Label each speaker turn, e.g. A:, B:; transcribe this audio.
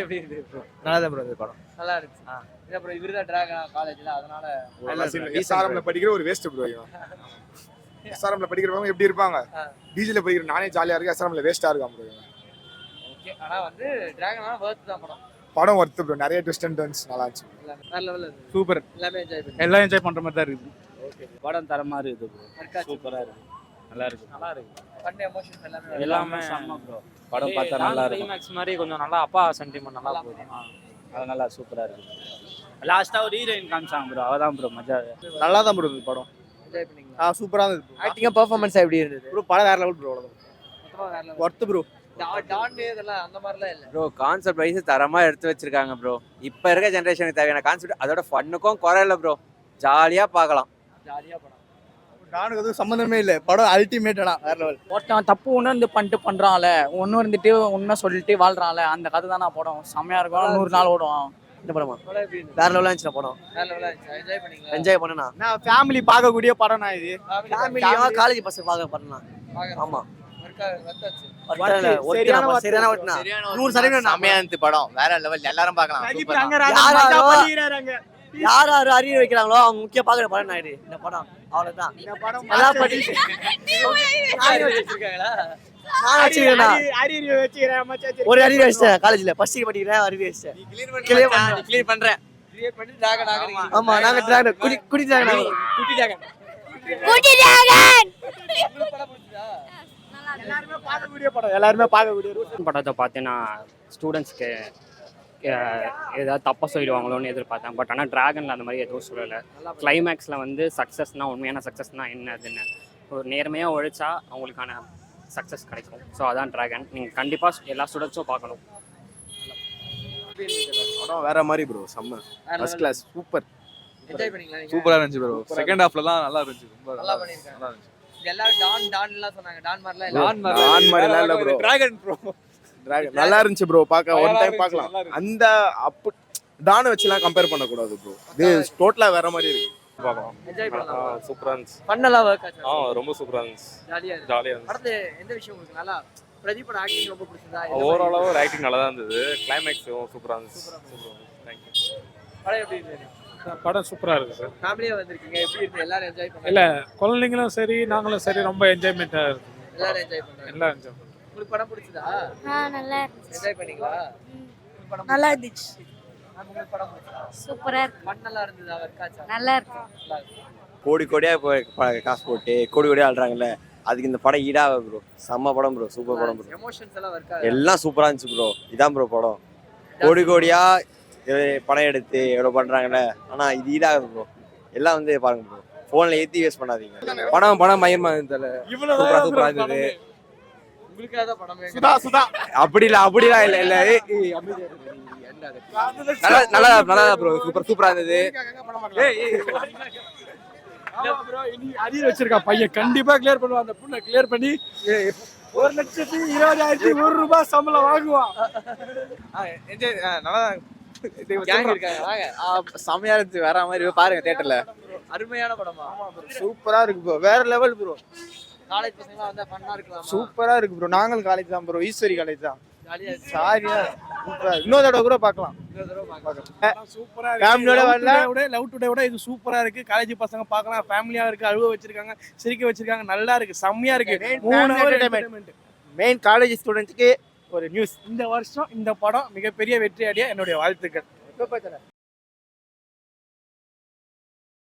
A: எப்படி இருக்கு ப்ரோ?
B: நல்லா தான் ப்ரோ இந்த படம்.
A: நல்லா இருந்துச்சு. இல்ல ப்ரோ இவரு தான் டிராகன் காலேஜ்ல அதனால
C: எஸ்ஆர்எம்ல படிக்கிற ஒரு வேஸ்ட் ப்ரோ. எஸ்ஆர்எம்ல படிக்கிறவங்க எப்படி இருப்பாங்க? டிஜில படிக்கிற நானே ஜாலியா இருக்கு. எஸ்ஆர்எம்ல வேஸ்டா இருக்கா ப்ரோ.
A: ஓகே. ஆனா வந்து டிராகனா வர்த் தான் படம்.
C: படம் வர்த் ப்ரோ. நிறைய ட்விஸ்ட் அண்ட் டர்ன்ஸ் நல்லா இருந்துச்சு.
A: வேற லெவல்ல இருக்கு.
B: சூப்பர்.
A: எல்லாமே என்ஜாய் பண்ணி.
B: எல்லாம் என்ஜாய் பண்ற மாதிரி தான் இருக்குது.
A: ஓகே.
B: படம் தர மாதிரி இருக்குது ப்ரோ. சூப்பரா இருக்கு. நல்லா இருக்கு.
A: நல்லா இருக்கு. ஃபன் எமோஷன்ஸ் எல்லாமே
B: எல்லாமே செம்ம ப்ரோ. படம் பார்த்தா நல்லா இருக்கு. கிளைமாக்ஸ் மாதிரி கொஞ்சம் நல்லா அப்பா சென்டிமென்ட் நல்லா போகுது. அது நல்லா சூப்பரா இருக்கு. லாஸ்டா ஒரு ஹீரோயின் காமிச்சாங்க ப்ரோ. அவதான் ப்ரோ மஜா. நல்லா தான் ப்ரோ இந்த படம்.
A: என்ஜாய் பண்ணீங்களா?
C: சூப்பரா இருந்துச்சு.
A: ஆக்டிங்கா பெர்ஃபார்மன்ஸ் எப்படி இருந்தது?
C: ப்ரோ படம் வேற லெவல் ப்ரோ.
A: மொத்தமா வேற லெவல்.
C: வர்த் ப்ரோ.
A: டான் இதெல்லாம் அந்த மாதிரிலாம் இல்ல
D: ப்ரோ. கான்செப்ட் வைஸ் தரமா எடுத்து வச்சிருக்காங்க ப்ரோ. இப்ப இருக்க ஜெனரேஷனுக்கு தேவையான கான்செப்ட் அதோட ஃபன்னுக்கும் குறையில ப்ரோ. ஜாலியா பார்க்கலாம்.
A: ஜாலியா படம்.
C: டானுக்கு எதுவும் சம்பந்தமே இல்ல. படம் அல்டிமேட்டடா வேற லெவல்.
E: ஒருத்தன் தப்பு உணர்ந்து பண்ணிட்டு பண்றான்ல, ஒன்னு இருந்துட்டு உண்மை சொல்லிட்டு வாழ்றான்ல, அந்த கதை தானே படம். செம்மையா இருக்கும். 100 நாள் ஓடும் இந்த படமா.
A: படம் எப்படி இருந்தது?
E: வேற லெவலா இருந்துச்சு படம்.
A: வேற லெவலா இருந்துச்சு. என்ஜாய் பண்ணீங்களா?
E: என்ஜாய் பண்ணனா
C: நான் ஃபேமிலி பார்க்கக்கூடிய படம்னா இது.
E: ஃபேமிலியா காலேஜ் பசங்க பார்க்க பண்ணலாம். ஆமா
A: வர்த்தாச்சு.
E: சரியான ஓட்டுனா 100%
D: செமையா இருந்துச்சு படம். வேற லெவல். எல்லாரும் பார்க்கலாம்.
E: யார் யார் அறிய வைக்கிறாங்களோ அவங்க முக்கிய பாக்குற படம் ஆயிடு இந்த படம். அவ்வளவுதான். நல்லா படி.
A: வச்சிருக்காங்களா?
E: நான் வச்சிருக்கேன். ஒரு அறிவு வச்சிட்டேன் காலேஜ்ல. ஃபர்ஸ்ட் இயர் படிக்கிறேன். அறிவு வச்சிட்டேன்.
D: கிளியர் பண்றேன்.
A: கிரியேட் பண்ணி டிராகன் ஆகுறீங்க.
E: ஆமா நாங்க டிராகன் குடி டிராகன்.
A: குட்டி டிராகன். உங்களுக்கு படம் பிடிச்சதா?
C: எல்லாருமே பார்க்கக்கூடிய படம். எல்லாருமே பார்க்கக்கூடிய
F: படத்தை பார்த்தேன்னா ஸ்டூடெண்ட்ஸ்க்கு ஏதாவது தப்பாக சொல்லிடுவாங்களோன்னு எதிர்பார்த்தேன். பட் ஆனால் டிராகனில் அந்த மாதிரி எதுவும் சொல்லலை. கிளைமேக்ஸில் வந்து சக்ஸஸ்னால் உண்மையான சக்ஸஸ்னால் என்ன அதுன்னு ஒரு நேர்மையாக உழைச்சா அவங்களுக்கான சக்ஸஸ் கிடைக்கும். ஸோ அதான் டிராகன். நீங்கள் கண்டிப்பாக எல்லா ஸ்டூடெண்ட்ஸும் பார்க்கணும்.
C: படம் வேற மாதிரி ப்ரோ. செம்ம ஃபர்ஸ்ட் கிளாஸ். சூப்பர்.
A: என்ஜாய் பண்ணீங்களா நீங்க?
B: சூப்பரா இருந்துச்சு ப்ரோ. செகண்ட் ஹாஃப்லலாம் நல்லா இருந்துச்சு. ரொம்ப
A: நல்லா பண்ணிருக்காங்க.
B: நல்லா இருந்துச்சு.
A: எல்லாரும் டான்லாம் சொன்னாங்க. டான் மாதிரிலாம் இல்ல.
C: டான் மாதிரிலாம் இல்ல ப்ரோ.
B: Dragon bro.
C: டிராகன் நல்லா இருந்துச்சு ப்ரோ. பார்க்க ஒன் டைம் பார்க்கலாம். அந்த அப் டான் வச்சுலாம் கம்பேர் பண்ண கூடாது ப்ரோ. இது டோட்டலா வேற மாதிரி இருக்கு.
B: பார்க்கலாம்.
A: என்ஜாய் பண்ணலாம்.
B: சூப்பரா இருந்துச்சு.
A: ஃபன்னலா வர்க் ஆச்சு.
B: ரொம்ப சூப்பரா இருந்துச்சு.
A: ஜாலியா இருந்துச்சு.
B: ஜாலியா இருந்துச்சு.
A: படத்துல எந்த விஷயம் உங்களுக்கு நல்லா பிரதீப்போட ஆக்டிங் ரொம்ப பிடிச்சதா?
B: ஓவராலா ஒரு ஆக்டிங் நல்லா தான் இருந்தது. கிளைமேக்ஸும் சூப்பரா இருந்துச்சு. Thank you.
A: படம் எப்படி இருந்தது?
G: படம் சூப்பரா இருக்கு சார்.
A: ஃபேமிலியா வந்திருக்கீங்க. எப்படி இருக்கு? எல்லாரும் என்ஜாய் பண்ணாங்க.
G: இல்ல குழந்தைங்களும் சரி நாங்களும் சரி ரொம்ப என்ஜாய்மெண்டா இருக்கு.
A: எல்லாரும் என்ஜாய் பண்ணாங்க.
G: எல்லாம் என்ஜாய் பண்ணோம்.
A: உங்களுக்கு படம் பிடிச்சதா?
H: நல்லா இருந்துச்சு.
A: என்ஜாய் பண்ணீங்களா?
H: நல்லா இருந்துச்சு.
A: உங்களுக்கு படம் பிடிச்சதா?
H: சூப்பரா இருக்கு.
A: ஃபன்னலா இருந்ததா? வர்க் ஆச்சா?
H: நல்லா இருக்கு.
A: நல்லா இருக்கு.
D: கோடி கோடியா காசு போட்டு கோடி கோடியா ஆள்றாங்கல்ல, அதுக்கு இந்த படம் ஈடாக ப்ரோ. செம்ம படம் ப்ரோ. சூப்பர் படம் ப்ரோ.
A: எமோஷன்ஸ் எல்லாம் வர்க் ஆகுது.
D: எல்லாம் சூப்பரா இருந்துச்சு ப்ரோ. இதான் ப்ரோ படம். கோடி கோடியா படம் எடுத்து எவ்வளோ பண்றாங்கல்ல, ஆனா இது ஈடாகுது ப்ரோ. எல்லாம் வந்து பாருங்க ப்ரோ. போன்ல ஏத்தி வேஸ்ட் பண்ணாதீங்க. படம் பயமா இருந்தது. சூப்பரா இருந்தது.
A: உங்களுக்கு அத படம் வேணும்.
C: சுதா
D: அப்படிலாம் இல்ல நல்லா ப்ரோ. சூப்பரா இருந்தது.
G: அரியர் வச்சிருக்கா பையன் கண்டிப்பா கிளியர் பண்ணுவான். அந்த புண்ணை கிளியர் பண்ணி 1,20,000 சம்பளம் வாங்குவான்.
C: நல்லா
A: கேங் இருக்காங்க. வாங்க.
D: செமையா இருந்துச்சு. வேற மாதிரி பாருங்க தியேட்டர்ல.
A: அருமையான படமா?
C: சூப்பரா இருக்கு ப்ரோ. வேற லெவல் ப்ரோ.
A: காலேஜ் பசங்களா வந்தா ஃபன்னா இருக்கலாம்.
C: சூப்பரா இருக்கு ப்ரோ. நாங்கள் காலேஜ் தான் ப்ரோ. ஈஸ்வரி காலேஜ் தான்.
A: ஜாலியா இருக்கு.
C: சாரியா சூப்பரா. இன்னொரு தடவை கூட பார்க்கலாம்.
A: இன்னொரு தடவை பார்க்கலாம்.
G: சூப்பரா
C: ஃபேமிலியோட
G: லவ் டுடே விட இது சூப்பரா இருக்கு. காலேஜ் பசங்க பார்க்கலாம். ஃபேமிலியா இருக்கு. அழுவ வச்சிருக்காங்க, சிரிக்க வச்சிருக்காங்க. நல்லா இருக்கு. செம்மையா இருக்கு. 3 hour entertainment.
C: மெயின் காலேஜ் ஸ்டூடெண்ட்ஸ்க்கு ஒரு நியூஸ்.
G: இந்த வருஷம் இந்த படம் மிகப்பெரிய வெற்றி அடைய என்னுடைய வாழ்த்துக்கள்.